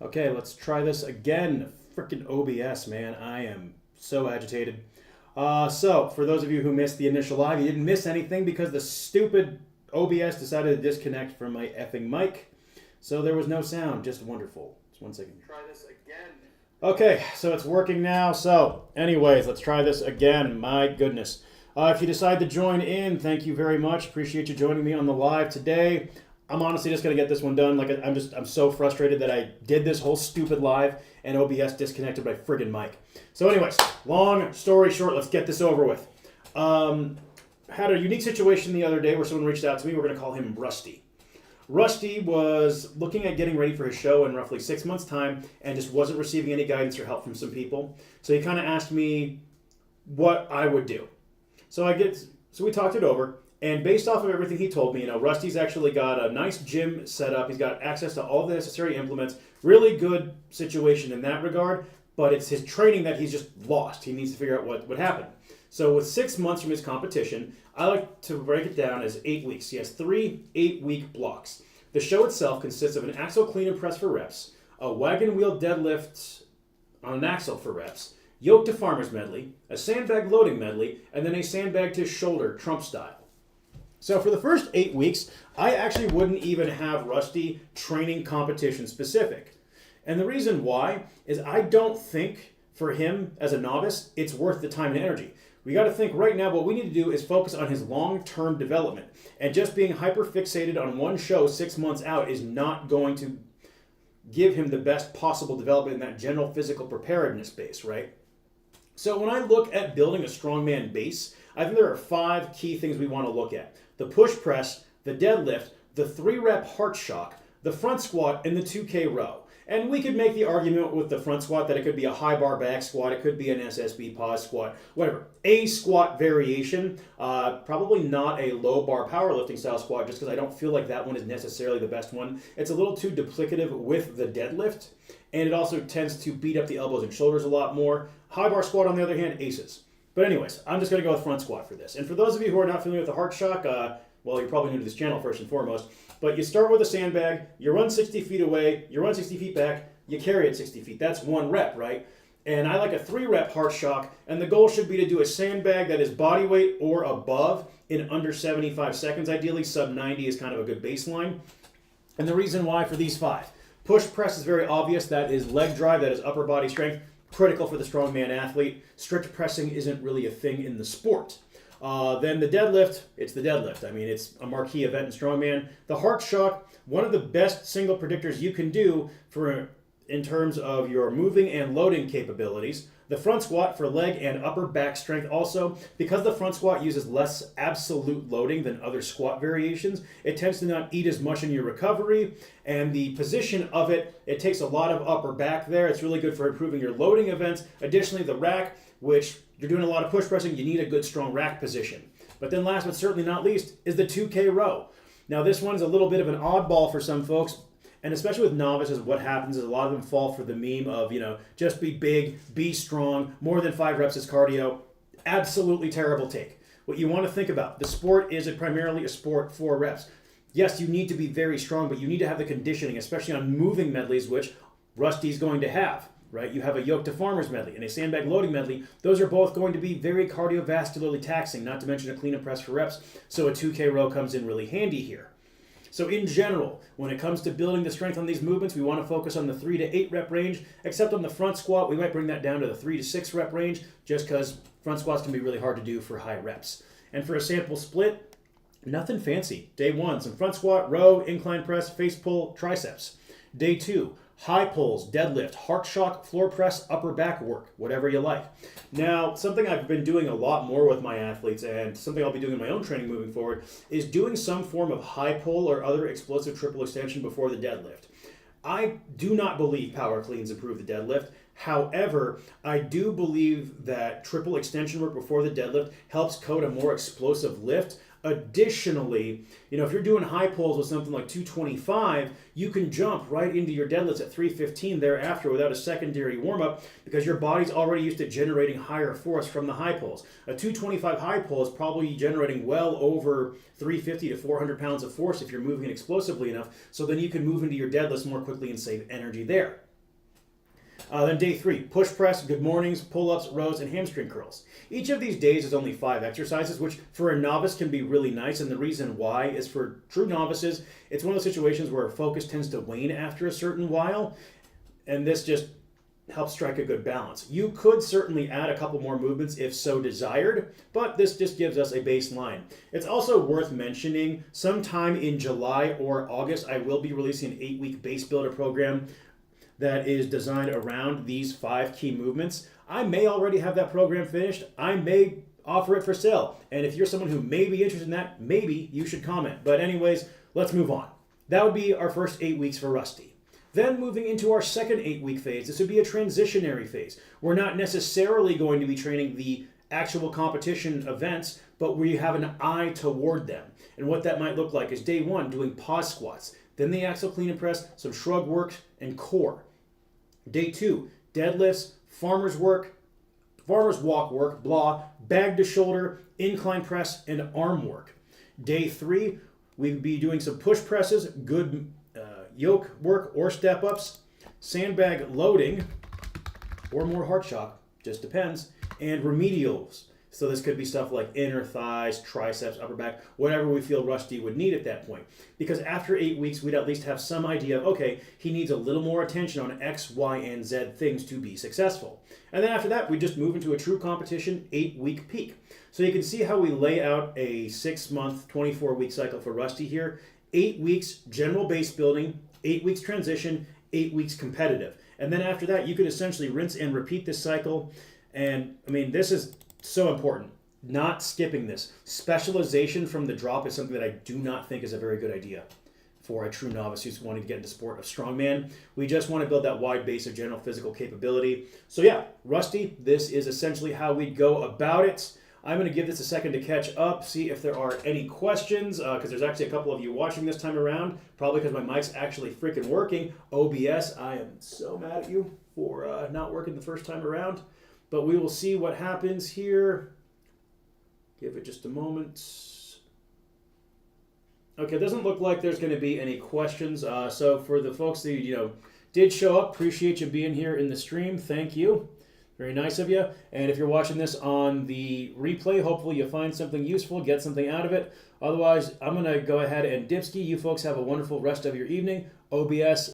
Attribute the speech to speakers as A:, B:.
A: Okay, let's try this again. Freaking OBS, man. I am so agitated. So, for those of you who missed the initial live, you didn't miss anything because the stupid OBS decided to disconnect from my effing mic. So there was no sound. Just wonderful. Just 1 second. Try this again. Okay, so it's working now. So, anyways, let's try this again. My goodness. If you decide to join in, thank you very much. Appreciate you joining me on the live today. I'm honestly just gonna get this one done. I'm so frustrated that I did this whole stupid live and OBS disconnected my friggin' mic. So, anyways, long story short, let's get this over with. Had a unique situation the other day where someone reached out to me. We're gonna call him Rusty. Rusty was looking at getting ready for his show in roughly 6 months' time and just wasn't receiving any guidance or help from some people. So he kind of asked me what I would do. So we talked it over. And based off of everything he told me, Rusty's actually got a nice gym set up. He's got access to all the necessary implements. Really good situation in that regard. But it's his training that he's just lost. He needs to figure out what happened. So with 6 months from his competition, I like to break it down as 8 weeks. He has 3 8-week blocks. The show itself consists of an axle clean and press for reps, a wagon wheel deadlift on an axle for reps, yoke to farmer's medley, a sandbag loading medley, and then a sandbag to shoulder Trump style. So for the first 8 weeks, I actually wouldn't even have Rusty training competition specific. And the reason why is I don't think for him as a novice, it's worth the time and energy. We got to think right now what we need to do is focus on his long-term development. And just being hyper-fixated on one show 6 months out is not going to give him the best possible development in that general physical preparedness base, right? So when I look at building a strongman base, I think there are 5 key things we want to look at. The push press, the deadlift, the 3-rep heart shock, the front squat, and the 2K row. And we could make the argument with the front squat that it could be a high bar back squat, it could be an SSB pause squat, whatever. A squat variation, probably not a low bar powerlifting style squat just because I don't feel like that one is necessarily the best one. It's a little too duplicative with the deadlift, and it also tends to beat up the elbows and shoulders a lot more. High bar squat, on the other hand, aces. But anyways, I'm just going to go with front squat for this. And for those of you who are not familiar with the heart shock, well, you're probably new to this channel first and foremost, but you start with a sandbag, you run 60 feet away, you run 60 feet back, you carry it 60 feet. That's 1 rep, right? And I like a 3-rep heart shock, and the goal should be to do a sandbag that is body weight or above in under 75 seconds. Ideally, sub 90 is kind of a good baseline. And the reason why for these 5. Push press is very obvious. That is leg drive, that is upper body strength. Critical for the strongman athlete. Strict pressing isn't really a thing in the sport. Then the deadlift, it's the deadlift. I mean, it's a marquee event in strongman. The heart shock, one of the best single predictors you can do in terms of your moving and loading capabilities. The front squat for leg and upper back strength also. Because the front squat uses less absolute loading than other squat variations, it tends to not eat as much in your recovery. And the position of it takes a lot of upper back there. It's really good for improving your loading events. Additionally, the rack, which you're doing a lot of push pressing, you need a good strong rack position. But then last but certainly not least is the 2K row. Now this one's a little bit of an oddball for some folks. And especially with novices, what happens is a lot of them fall for the meme of, just be big, be strong, more than 5 reps is cardio. Absolutely terrible take. What you want to think about, the sport is primarily a sport for reps. Yes, you need to be very strong, but you need to have the conditioning, especially on moving medleys, which Rusty's going to have, right? You have a yoke to farmer's medley and a sandbag loading medley. Those are both going to be very cardiovascularly taxing, not to mention a clean and press for reps. So a 2K row comes in really handy here. So in general, when it comes to building the strength on these movements, we want to focus on the 3 to 8 rep range, except on the front squat, we might bring that down to the 3 to 6 rep range, just because front squats can be really hard to do for high reps. And for a sample split, nothing fancy. Day 1, some front squat, row, incline press, face pull, triceps. Day 2, high pulls, deadlift, heart shock, floor press, upper back work, whatever you like. Now, something I've been doing a lot more with my athletes, and something I'll be doing in my own training moving forward, is doing some form of high pull or other explosive triple extension before the deadlift. I do not believe power cleans improve the deadlift. However, I do believe that triple extension work before the deadlift helps code a more explosive lift. Additionally, if you're doing high pulls with something like 225, you can jump right into your deadlifts at 315 thereafter without a secondary warm-up because your body's already used to generating higher force from the high pulls. A 225 high pull is probably generating well over 350 to 400 pounds of force if you're moving it explosively enough, so then you can move into your deadlifts more quickly and save energy there. Then day 3, push press, good mornings, pull-ups, rows, and hamstring curls. Each of these days is only 5 exercises, which for a novice can be really nice. And the reason why is for true novices, it's one of those situations where focus tends to wane after a certain while. And this just helps strike a good balance. You could certainly add a couple more movements if so desired, but this just gives us a baseline. It's also worth mentioning sometime in July or August, I will be releasing an 8-week base builder program that is designed around these 5 key movements. I may already have that program finished. I may offer it for sale. And if you're someone who may be interested in that, maybe you should comment. But anyways, let's move on. That would be our first 8 weeks for Rusty. Then moving into our second 8-week phase, this would be a transitionary phase. We're not necessarily going to be training the actual competition events, but we have an eye toward them. And what that might look like is day 1, doing pause squats, then the axle clean and press, some shrug work, and core. Day 2, deadlifts, farmer's walk work, blah, bag to shoulder, incline press, and arm work. Day 3, we'd be doing some push presses, good yoke work or step ups, sandbag loading, or more heart shock, just depends, and remedials. So this could be stuff like inner thighs, triceps, upper back, whatever we feel Rusty would need at that point. Because after 8 weeks, we'd at least have some idea of, okay, he needs a little more attention on X, Y, and Z things to be successful. And then after that, we just move into a true competition 8-week peak. So you can see how we lay out a 6-month, 24-week cycle for Rusty here. 8 weeks general base building, 8 weeks transition, 8 weeks competitive. And then after that, you could essentially rinse and repeat this cycle. And I mean, this is so important. Not skipping this. Specialization from the drop is something that I do not think is a very good idea for a true novice who's wanting to get into sport of strongman. We just want to build that wide base of general physical capability. So yeah, Rusty, this is essentially how we'd go about it. I'm going to give this a second to catch up, see if there are any questions, because there's actually a couple of you watching this time around, probably because my mic's actually freaking working. OBS, I am so mad at you for not working the first time around. But we will see what happens here. Give it just a moment. Okay, it doesn't look like there's going to be any questions. So for the folks that did show up, appreciate you being here in the stream. Thank you. Very nice of you. And if you're watching this on the replay, hopefully you'll find something useful, get something out of it. Otherwise, I'm going to go ahead and dipski. You folks have a wonderful rest of your evening. OBS